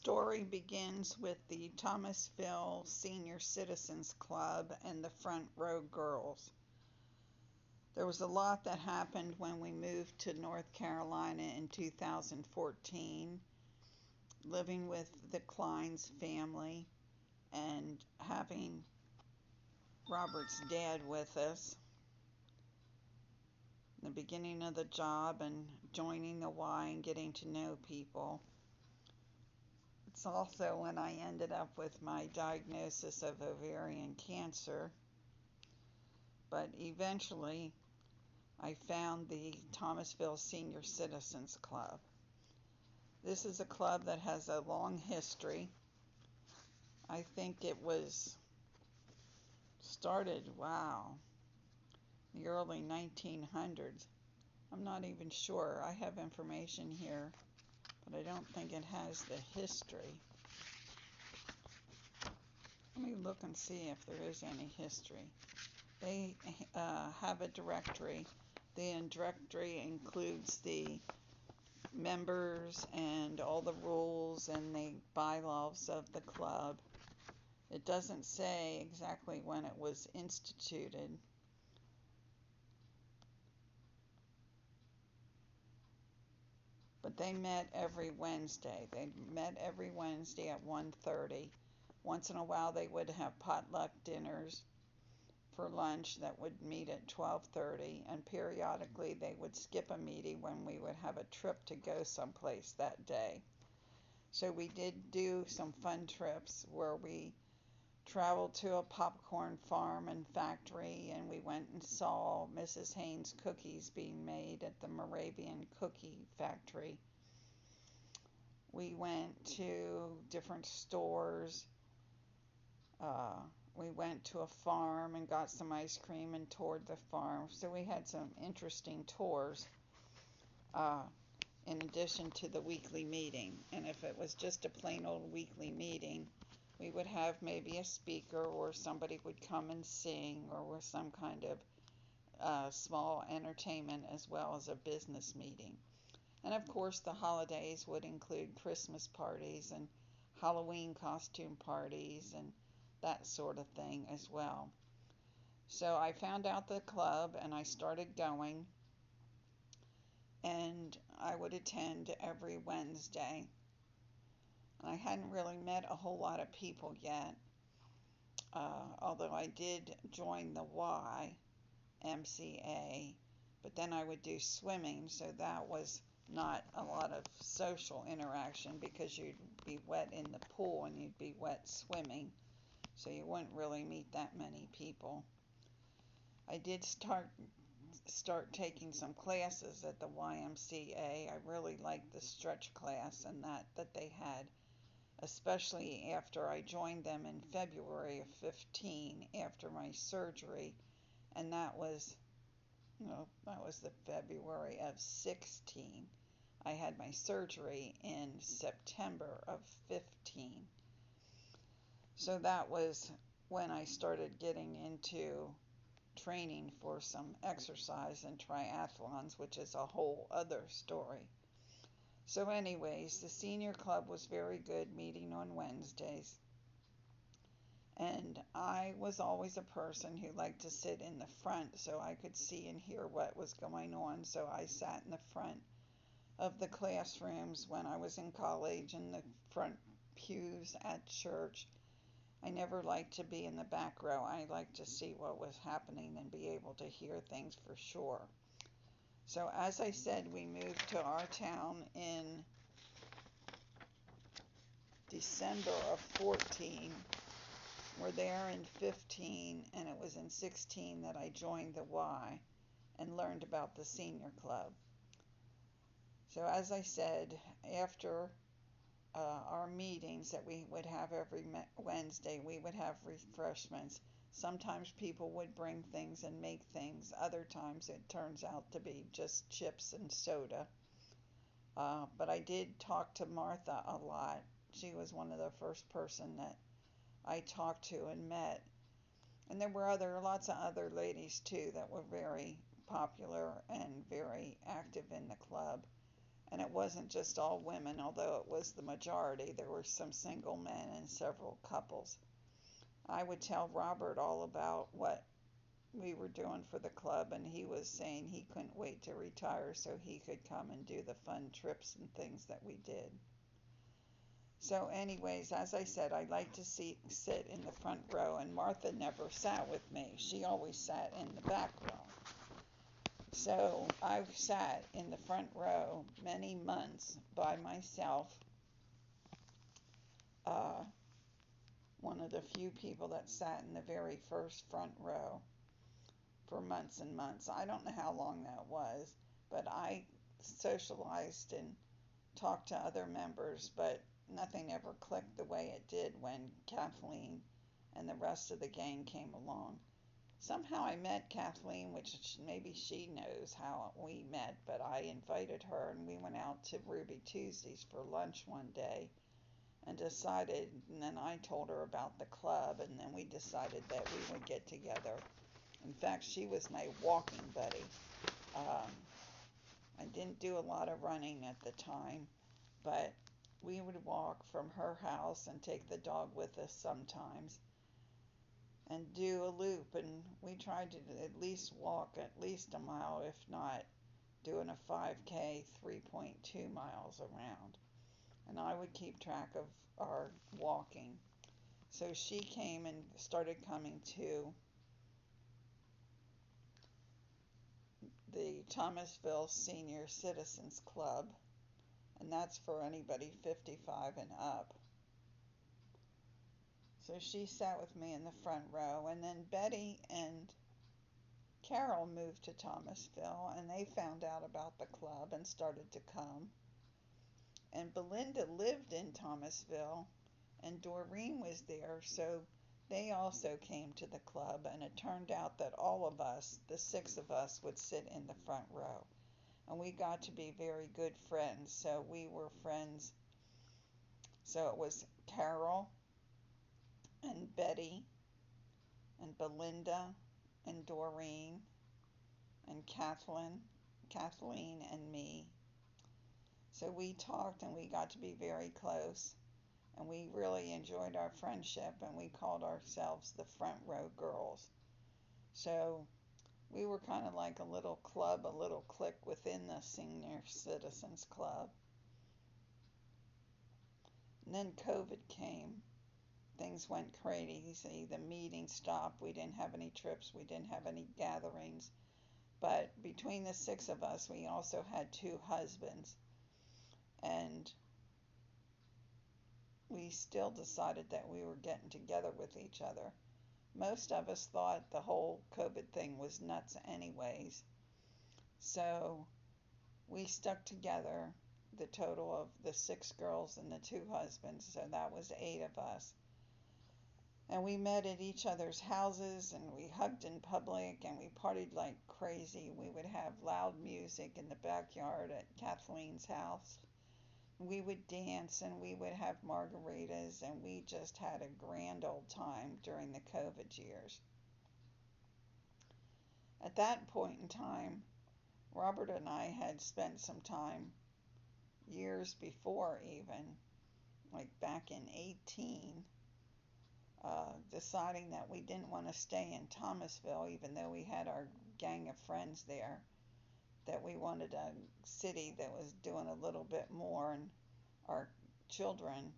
story begins with the Thomasville Senior Citizens Club and the Front Row Girls. There was a lot that happened when we moved to North Carolina in 2014, living with the Klein's family and having Robert's dad with us. The beginning of the job and joining the Y and getting to know people. It's also when I ended up with my diagnosis of ovarian cancer. But eventually, I found the Thomasville Senior Citizens Club. This is a club that has a long history. I think it was started, the early 1900s. I'm not even sure. I have information here, but I don't think it has the history. Let me look and see if there is any history. They have a directory. The directory includes the members and all the rules and the bylaws of the club. It doesn't say exactly when it was instituted. But they met every Wednesday. They met every Wednesday at 1:30. Once in a while they would have potluck dinners for lunch that would meet at 12:30, and periodically they would skip a meeting when we would have a trip to go someplace that day. So we did do some fun trips where we traveled to a popcorn farm and factory, and we went and saw Mrs. Haynes' cookies being made at the Moravian Cookie Factory. We went to different stores. We went to a farm and got some ice cream and toured the farm. So we had some interesting tours in addition to the weekly meeting. And if it was just a plain old weekly meeting, we would have maybe a speaker or somebody would come and sing, or with some kind of small entertainment as well as a business meeting. And of course the holidays would include Christmas parties and Halloween costume parties and that sort of thing as well. So I found out the club and I started going, and I would attend every Wednesday. I hadn't really met a whole lot of people yet, although I did join the YMCA, but then I would do swimming, so that was not a lot of social interaction because you'd be wet in the pool and you'd be wet swimming, so you wouldn't really meet that many people. I did start taking some classes at the YMCA. I really liked the stretch class and that they had, especially after I joined them in February of 15 after my surgery, and that was the February of 16. I had my surgery in September of 15. So that was when I started getting into training for some exercise and triathlons, which is a whole other story. So anyways, the senior club was very good, meeting on Wednesdays. And I was always a person who liked to sit in the front so I could see and hear what was going on. So I sat in the front of the classrooms when I was in college, in the front pews at church. I never liked to be in the back row. I liked to see what was happening and be able to hear things for sure. So as I said, we moved to our town in December of 14. We're there in 15, and it was in 16 that I joined the Y and learned about the senior club. So as I said, after our meetings that we would have every Wednesday, we would have refreshments. Sometimes people would bring things and make things. Other times it turns out to be just chips and soda. But I did talk to Martha a lot. She was one of the first person that I talked to and met. And there were lots of other ladies too that were very popular and very active in the club. And it was wasn't just all women, although it was the majority. There were some single men and several couples. I would tell Robert all about what we were doing for the club, and he was saying he couldn't wait to retire so he could come and do the fun trips and things that we did. So anyways, as I said, I like to sit in the front row, and Martha never sat with me. She always sat in the back row. So I've sat in the front row many months by myself. One of the few people that sat in the very first front row for months and months. I don't know how long that was, but I socialized and talked to other members, but nothing ever clicked the way it did when Kathleen and the rest of the gang came along. Somehow I met Kathleen, which maybe she knows how we met, but I invited her and we went out to Ruby Tuesdays for lunch one day and decided, and then I told her about the club, and then we decided that we would get together. In fact, she was my walking buddy. I didn't do a lot of running at the time, but we would walk from her house and take the dog with us sometimes and do a loop, and we tried to at least walk at least a mile, if not doing a 5K 3.2 miles around. And I would keep track of our walking. So she came and started coming to the Thomasville Senior Citizens Club, and that's for anybody 55 and up. So she sat with me in the front row, and then Betty and Carol moved to Thomasville, and they found out about the club and started to come. And Belinda lived in Thomasville, and Doreen was there, so they also came to the club, and it turned out that all of us, the 6 of us, would sit in the front row. And we got to be very good friends, so we were friends. So it was Carol and Betty and Belinda and Doreen and Kathleen and me. So we talked and we got to be very close, and we really enjoyed our friendship, and we called ourselves the Front Row Girls. So we were kind of like a little club, a little clique within the Senior Citizens Club. And then COVID came. Things went crazy. The meetings stopped. We didn't have any trips. We didn't have any gatherings. But between the 6 of us, we also had 2 husbands. And we still decided that we were getting together with each other. Most of us thought the whole COVID thing was nuts anyways. So we stuck together, the total of the 6 girls and the 2 husbands, so that was 8 of us. And we met at each other's houses, and we hugged in public, and we partied like crazy. We would have loud music in the backyard at Kathleen's house. We would dance, and we would have margaritas, and we just had a grand old time during the COVID years. At that point in time, Robert and I had spent some time, years before even, like back in 18, deciding that we didn't want to stay in Thomasville, even though we had our gang of friends there, that we wanted a city that was doing a little bit more, and our children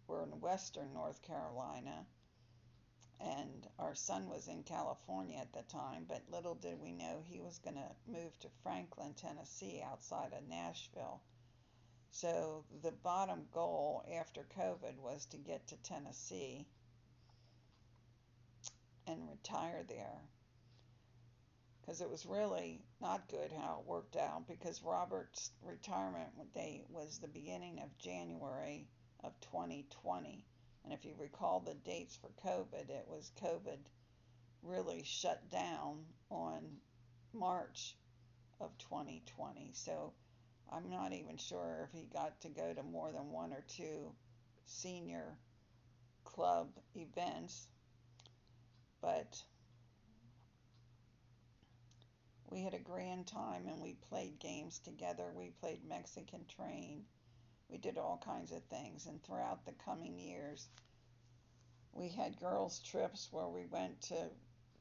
were in western North Carolina, and our son was in California at the time, but little did we know he was going to move to Franklin, Tennessee, outside of Nashville. So the bottom goal after COVID was to get to Tennessee and retire there, because it was really not good how it worked out, because Robert's retirement date was the beginning of January of 2020. And if you recall the dates for COVID, it was COVID really shut down on March of 2020. So I'm not even sure if he got to go to more than 1 or 2 senior club events, but we had a grand time and we played games together. We played Mexican Train. We did all kinds of things. And throughout the coming years, we had girls' trips where we went to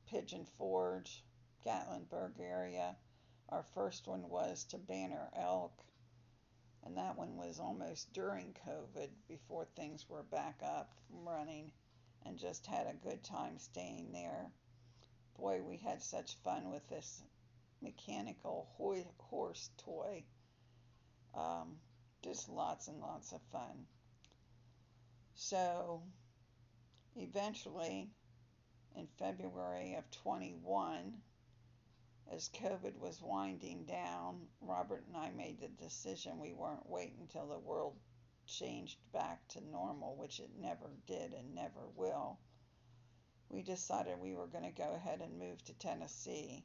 Pigeon Forge, Gatlinburg area. Our first one was to Banner Elk, and that one was almost during COVID, before things were back up and running, and just had a good time staying there. Boy, we had such fun with this mechanical horse toy. Um, just lots and lots of fun. So eventually, in February of 21, as COVID was winding down, Robert and I made the decision we weren't waiting until the world changed back to normal, which it never did and never will. We decided we were going to go ahead and move to Tennessee.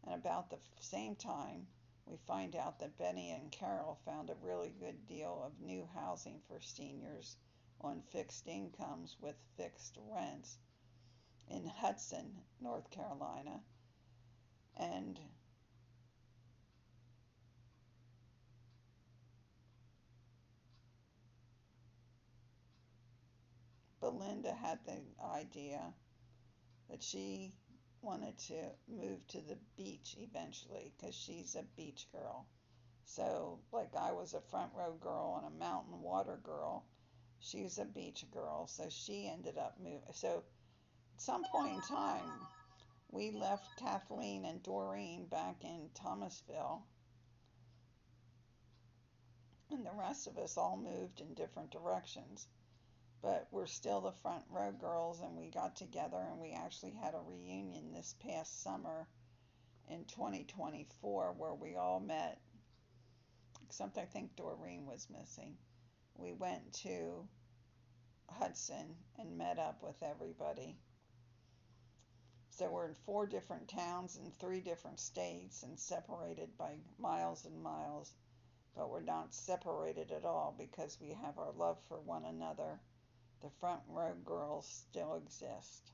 And about the same time, we find out that Benny and Carol found a really good deal of new housing for seniors on fixed incomes with fixed rents in Hudson, North Carolina. And Belinda had the idea that she wanted to move to the beach eventually because she's a beach girl. So, like I was a front row girl and a mountain water girl, she's a beach girl. So she ended up moving. So, at some point in time, we left Kathleen and Doreen back in Thomasville, and the rest of us all moved in different directions. But we're still the front row girls, and we got together and we actually had a reunion this past summer in 2024 where we all met, except I think Doreen was missing. We went to Hudson and met up with everybody. So we're in 4 different towns in 3 different states and separated by miles and miles, but we're not separated at all because we have our love for one another. The front row girls still exist.